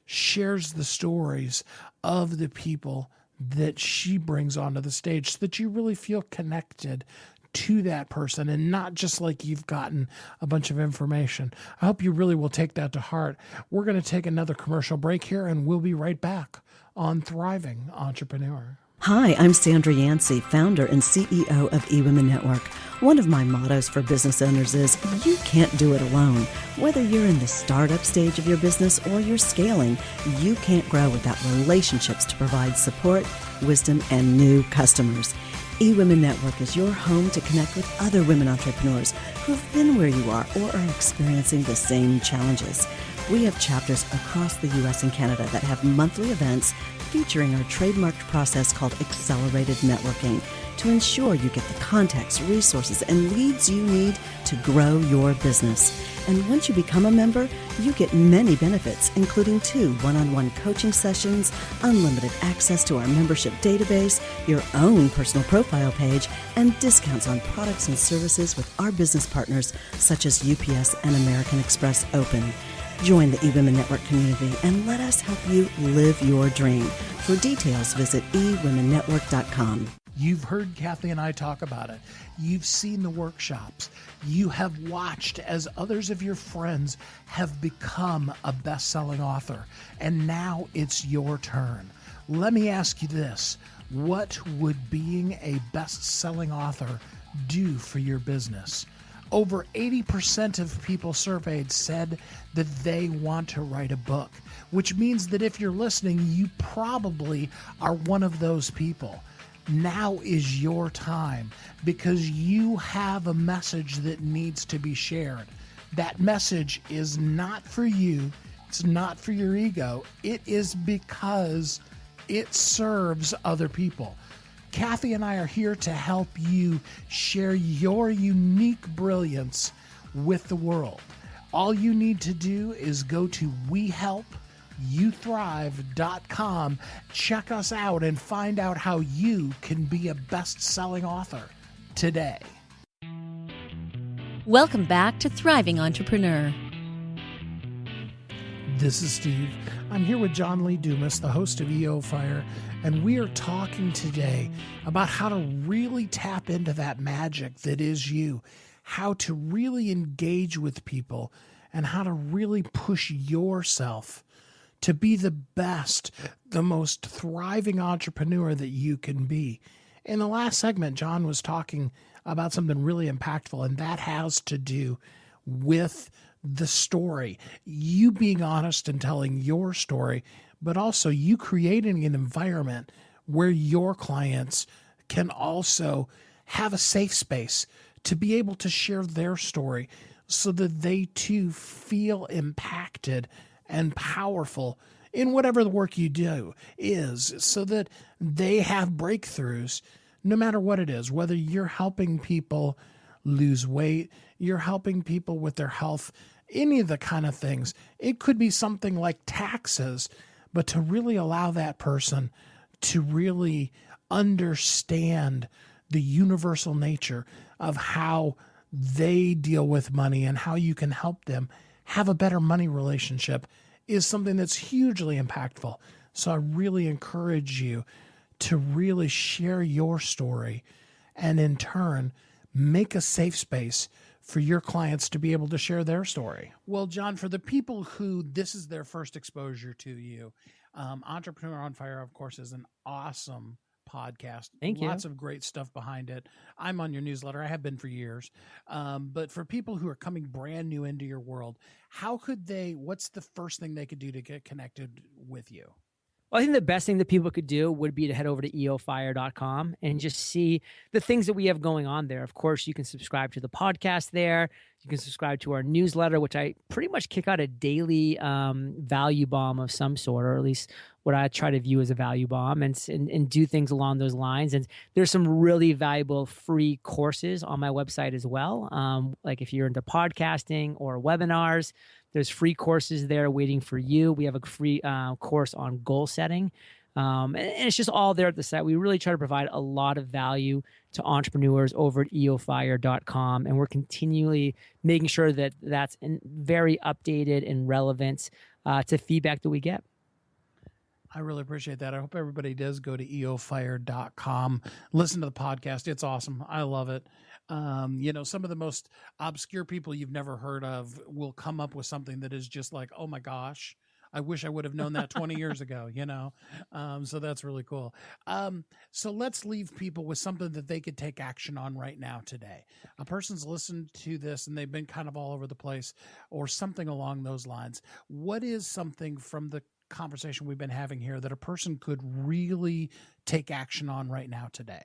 shares the stories of the people that she brings onto the stage so that you really feel connected to that person and not just like you've gotten a bunch of information. I hope you really will take that to heart. We're going to take another commercial break here, and we'll be right back on Thriving Entrepreneur. Hi, I'm Sandra Yancey, founder and CEO of eWomen Network. One of my mottos for business owners is, you can't do it alone. Whether you're in the startup stage of your business or you're scaling, you can't grow without relationships to provide support, wisdom, and new customers. eWomen Network is your home to connect with other women entrepreneurs who've been where you are or are experiencing the same challenges. We have chapters across the U.S. and Canada that have monthly events featuring our trademarked process called Accelerated Networking to ensure you get the context, resources, and leads you need to grow your business. And once you become a member, you get many benefits, including 2 one-on-one coaching sessions, unlimited access to our membership database, your own personal profile page, and discounts on products and services with our business partners such as UPS and American Express Open. Join the eWomen Network community and let us help you live your dream. For details, visit eWomenNetwork.com. You've heard Kathy and I talk about it. You've seen the workshops. You have watched as others of your friends have become a best-selling author. And now it's your turn. Let me ask you this. What would being a best-selling author do for your business? Over 80% of people surveyed said that they want to write a book, which means that if you're listening, you probably are one of those people. Now is your time, because you have a message that needs to be shared. That message is not for you. It's not for your ego. It is because it serves other people. Kathy and I are here to help you share your unique brilliance with the world. All you need to do is go to WeHelpYouThrive.com, check us out, and find out how you can be a best-selling author today. Welcome back to Thriving Entrepreneur. This is Steve. I'm here with John Lee Dumas, the host of EOFire, and we are talking today about how to really tap into that magic that is you, how to really engage with people, and how to really push yourself to be the best, the most thriving entrepreneur that you can be. In the last segment, John was talking about something really impactful, and that has to do with the story, you being honest and telling your story, but also you creating an environment where your clients can also have a safe space to be able to share their story so that they too feel impacted and powerful in whatever the work you do is, so that they have breakthroughs no matter what it is, whether you're helping people lose weight. You're helping people with their health, any of the kind of things. It could be something like taxes, but to really allow that person to really understand the universal nature of how they deal with money and how you can help them have a better money relationship is something that's hugely impactful. So I really encourage you to really share your story and in turn make a safe space for your clients to be able to share their story. Well, John, for the people who this is their first exposure to you, Entrepreneur on Fire, of course, is an awesome podcast. Thank you. Lots of great stuff behind it. I'm on your newsletter. I have been for years. But for people who are coming brand new into your world, what's the first thing they could do to get connected with you? Well, I think the best thing that people could do would be to head over to EOFire.com and just see the things that we have going on there. Of course, you can subscribe to the podcast there. You can subscribe to our newsletter, which I pretty much kick out a daily value bomb of some sort, or at least what I try to view as a value bomb, and do things along those lines. And there's some really valuable free courses on my website as well. Like if you're into podcasting or webinars, there's free courses there waiting for you. We have a free course on goal setting. And it's just all there at the site. We really try to provide a lot of value to entrepreneurs over at EOFire.com. And we're continually making sure that that's very updated and relevant to feedback that we get. I really appreciate that. I hope everybody does go to EOFire.com. Listen to the podcast. It's awesome. I love it. Some of the most obscure people you've never heard of will come up with something that is just like, oh my gosh, I wish I would have known that 20 years ago, so that's really cool. So let's leave people with something that they could take action on right now today. A person's listened to this and they've been kind of all over the place or something along those lines. What is something from the conversation we've been having here that a person could really take action on right now today?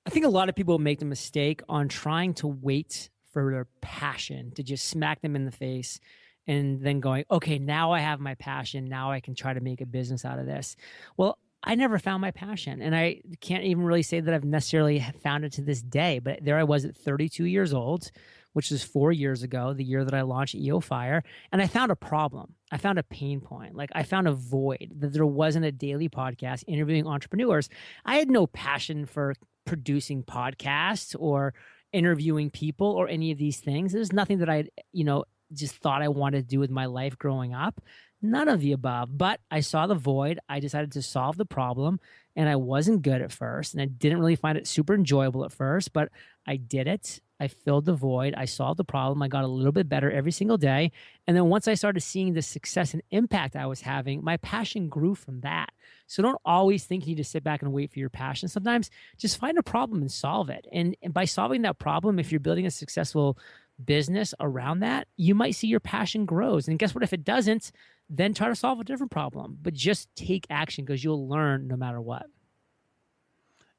I think a lot of people make the mistake on trying to wait for their passion to just smack them in the face and then going, okay, now I have my passion. Now I can try to make a business out of this. Well, I never found my passion, and I can't even really say that I've necessarily found it to this day, but there I was at 32 years old, which was 4 years ago, the year that I launched EOFire, and I found a problem. I found a pain point. Like I found a void that there wasn't a daily podcast interviewing entrepreneurs. I had no passion for producing podcasts or interviewing people or any of these things. There's nothing that I, just thought I wanted to do with my life growing up. None of the above, but I saw the void. I decided to solve the problem, and I wasn't good at first, and I didn't really find it super enjoyable at first, but I did it. I filled the void. I solved the problem. I got a little bit better every single day. And then once I started seeing the success and impact I was having, my passion grew from that. So don't always think you need to sit back and wait for your passion. Sometimes just find a problem and solve it. And by solving that problem, if you're building a successful business around that, you might see your passion grows. And guess what? If it doesn't, then try to solve a different problem. But just take action because you'll learn no matter what.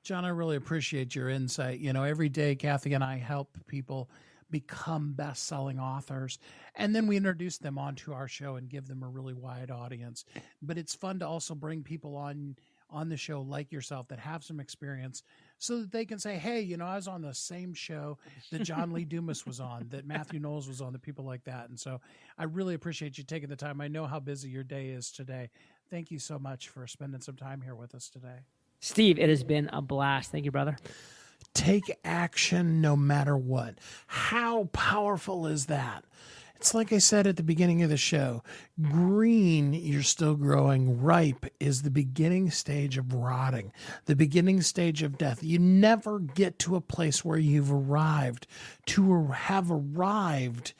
John, I really appreciate your insight. Every day, Kathy and I help people become best-selling authors, and then we introduce them onto our show and give them a really wide audience. But it's fun to also bring people on the show like yourself that have some experience so that they can say, hey, I was on the same show that John Lee Dumas was on, that Matthew Knowles was on, the people like that. And so I really appreciate you taking the time. I know how busy your day is today. Thank you so much for spending some time here with us today. Steve, it has been a blast. Thank you, brother. Take action no matter what. How powerful is that? It's like I said at the beginning of the show, green, you're still growing. Ripe is the beginning stage of rotting, the beginning stage of death. You never get to a place where you've arrived. To have arrived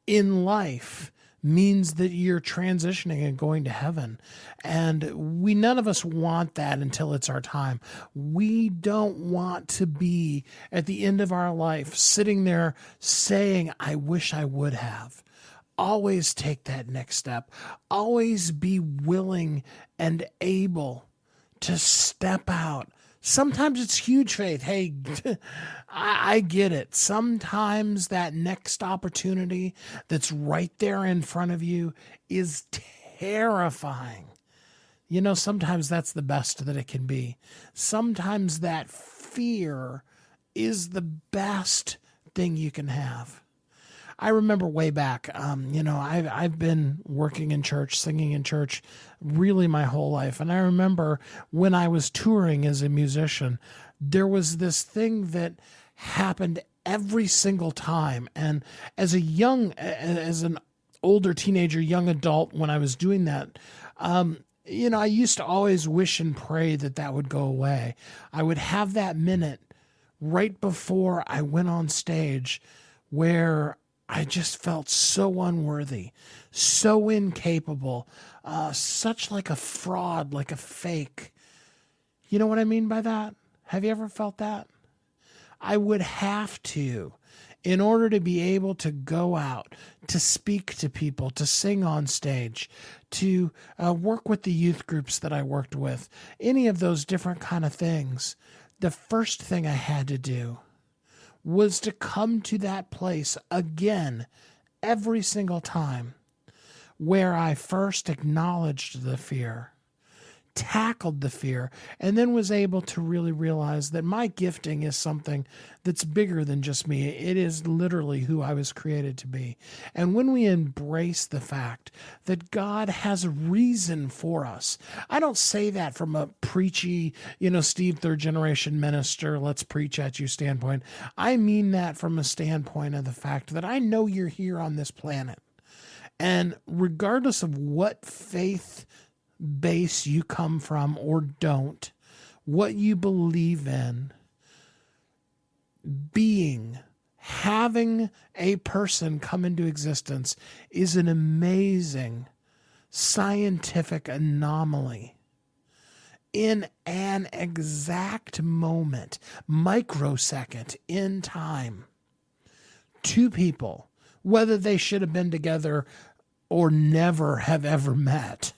in life means that you're transitioning and going to heaven. And none of us want that until it's our time. We don't want to be at the end of our life sitting there saying, I wish I would have. Always take that next step. Always be willing and able to step out. Sometimes it's huge faith. Hey, I get it. Sometimes that next opportunity that's right there in front of you is terrifying. Sometimes that's the best that it can be. Sometimes that fear is the best thing you can have. I remember way back, I've been working in church, singing in church, really my whole life. And I remember when I was touring as a musician, there was this thing that happened every single time. And as an older teenager, young adult, when I was doing that, I used to always wish and pray that would go away. I would have that minute right before I went on stage where I just felt so unworthy, so incapable, such like a fraud, like a fake. You know what I mean by that? Have you ever felt that? I would have to, in order to be able to go out, to speak to people, to sing on stage, to work with the youth groups that I worked with, any of those different kind of things. The first thing I had to do was to come to that place again every single time where I first acknowledged the fear, tackled the fear, and then was able to really realize that my gifting is something that's bigger than just me. It is literally who I was created to be. And when we embrace the fact that God has a reason for us, I don't say that from a preachy, Steve, third generation minister, let's preach at you standpoint. I mean that from a standpoint of the fact that I know you're here on this planet. And regardless of what faith base you come from or don't, what you believe in, having a person come into existence is an amazing scientific anomaly. In an exact moment, microsecond in time, two people, whether they should have been together or never have ever met,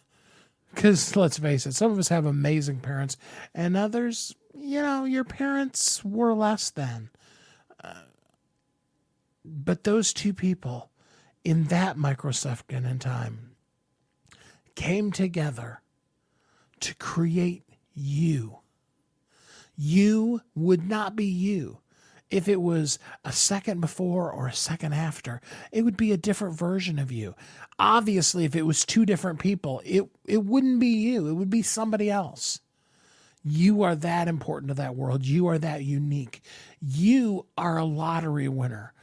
because let's face it, some of us have amazing parents, and others, your parents were less than. But those two people in that microsecond in time came together to create you. You would not be you if it was a second before or a second after. It would be a different version of you. Obviously, if it was two different people, it wouldn't be you. It would be somebody else. You are that important to that world. You are that unique. You are a lottery winner.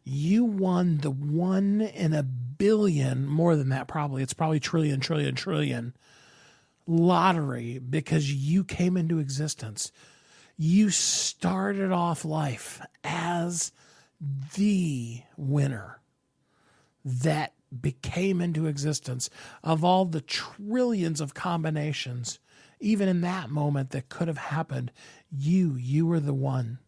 You won the 1 in a billion, more than that probably. It's probably trillion lottery because you came into existence. You started off life as the winner that became into existence of all the trillions of combinations, even in that moment that could have happened. You were the one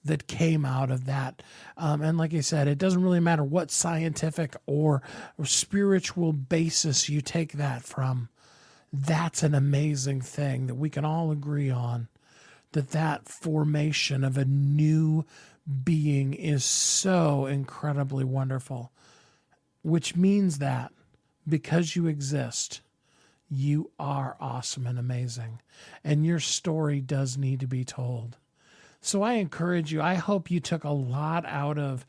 that came out of that. And like I said, it doesn't really matter what scientific or spiritual basis you take that from. That's an amazing thing that we can all agree on, that formation of a new being is so incredibly wonderful, which means that because you exist, you are awesome and amazing, and your story does need to be told. So I encourage you. I hope you took a lot out of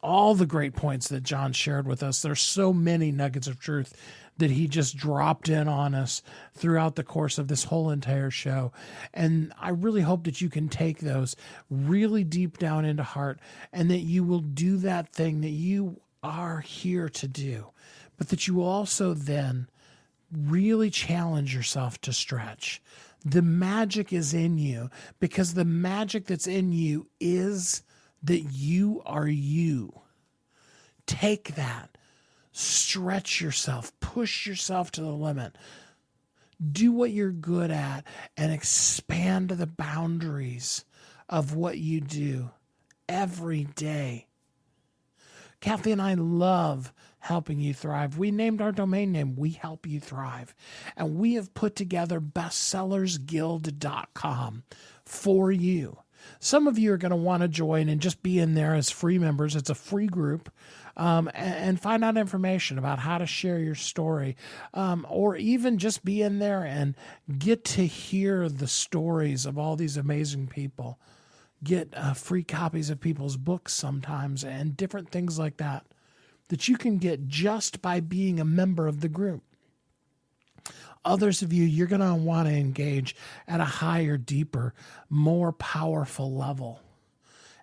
all the great points that John shared with us. There's so many nuggets of truth that he just dropped in on us throughout the course of this whole entire show. And I really hope that you can take those really deep down into heart, and that you will do that thing that you are here to do, but that you will also then really challenge yourself to stretch. The magic is in you, because the magic that's in you is that you are you. Take that, stretch yourself, push yourself to the limit. Do what you're good at and expand the boundaries of what you do every day. Kathy and I love helping you thrive. We named our domain name, We Help You Thrive. And we have put together bestsellersguild.com for you. Some of you are going to want to join and just be in there as free members. It's a free group, and find out information about how to share your story, or even just be in there and get to hear the stories of all these amazing people. get free copies of people's books sometimes and different things like that you can get just by being a member of the group. Others of you, you're going to want to engage at a higher, deeper, more powerful level.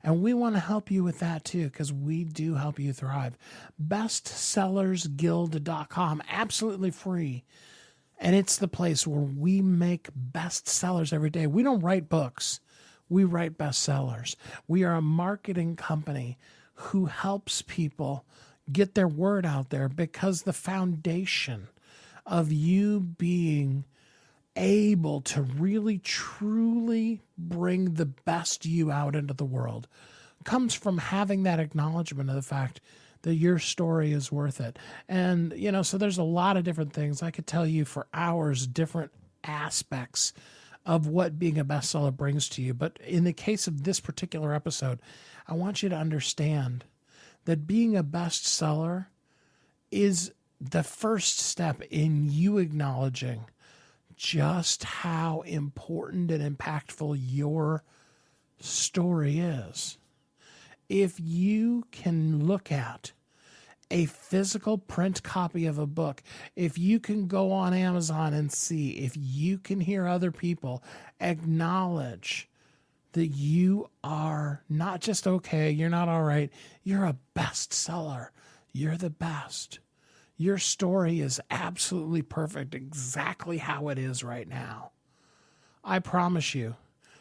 And we want to help you with that too, because we do help you thrive. Bestsellersguild.com, absolutely free. And it's the place where we make bestsellers every day. We don't write books. We write bestsellers. We are a marketing company who helps people get their word out there, because the foundation of you being able to really, truly bring the best you out into the world comes from having that acknowledgement of the fact that your story is worth it. And, so there's a lot of different things. I could tell you for hours, different aspects of what being a bestseller brings to you. But in the case of this particular episode, I want you to understand that being a bestseller is the first step in you acknowledging just how important and impactful your story is. If you can look at a physical print copy of a book, if you can go on Amazon and see, if you can hear other people acknowledge that you are not just okay, you're not all right, you're a bestseller, you're the best. Your story is absolutely perfect, exactly how it is right now. I promise you.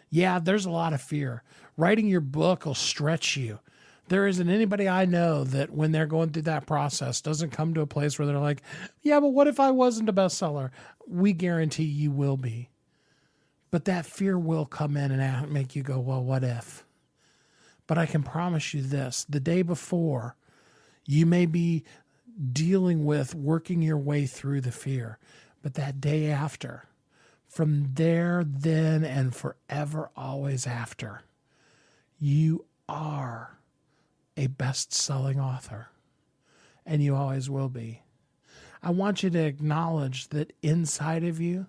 Yeah, there's a lot of fear. Writing your book will stretch you. There isn't anybody I know that when they're going through that process doesn't come to a place where they're like, yeah, but what if I wasn't a bestseller? We guarantee you will be. But that fear will come in and make you go, well, what if? But I can promise you this, the day before, you may be dealing with working your way through the fear. But that day after, from there, then, and forever, always after, you are a best-selling author. And you always will be. I want you to acknowledge that inside of you,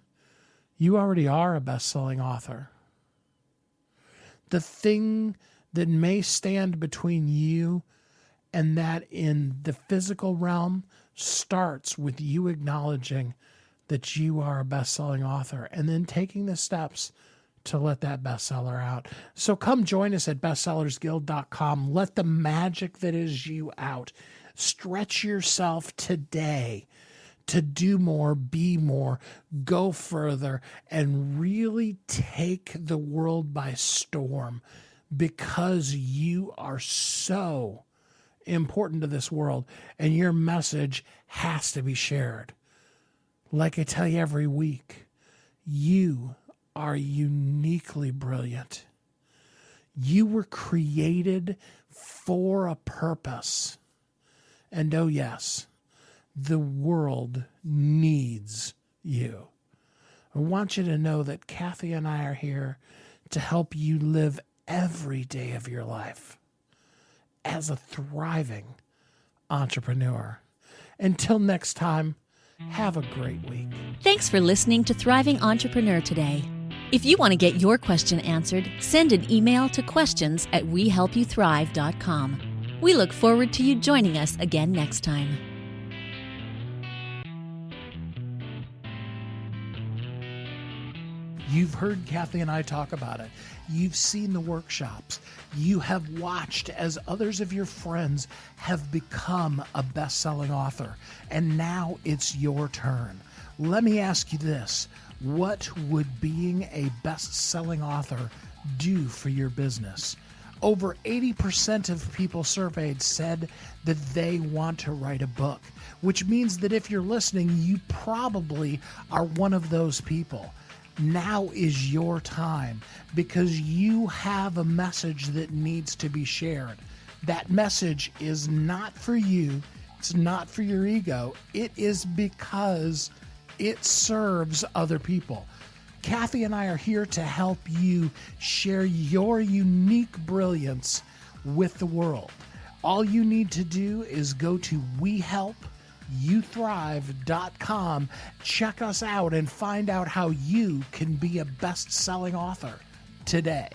you already are a best-selling author. The thing that may stand between you and that in the physical realm starts with you acknowledging that you are a best-selling author and then taking the steps to let that bestseller out. So come join us at bestsellersguild.com. Let the magic that is you out. Stretch yourself today to do more, be more, go further, and really take the world by storm, because you are so important to this world and your message has to be shared. Like I tell you every week, you are uniquely brilliant. You were created for a purpose. And oh yes, the world needs you. I want you to know that Kathy and I are here to help you live every day of your life as a thriving entrepreneur. Until next time, have a great week. Thanks for listening to Thriving Entrepreneur today. If you want to get your question answered, send an email to questions@wehelpyouthrive.com. We look forward to you joining us again next time. You've heard Kathy and I talk about it. You've seen the workshops. You have watched as others of your friends have become a best-selling author. And now it's your turn. Let me ask you this. What would being a best-selling author do for your business? Over 80% of people surveyed said that they want to write a book, which means that if you're listening, you probably are one of those people. Now is your time, because you have a message that needs to be shared. That message is not for you. It's not for your ego. It is because it serves other people. Kathy and I are here to help you share your unique brilliance with the world. All you need to do is go to wehelpyouthrive.com, check us out, and find out how you can be a best-selling author today.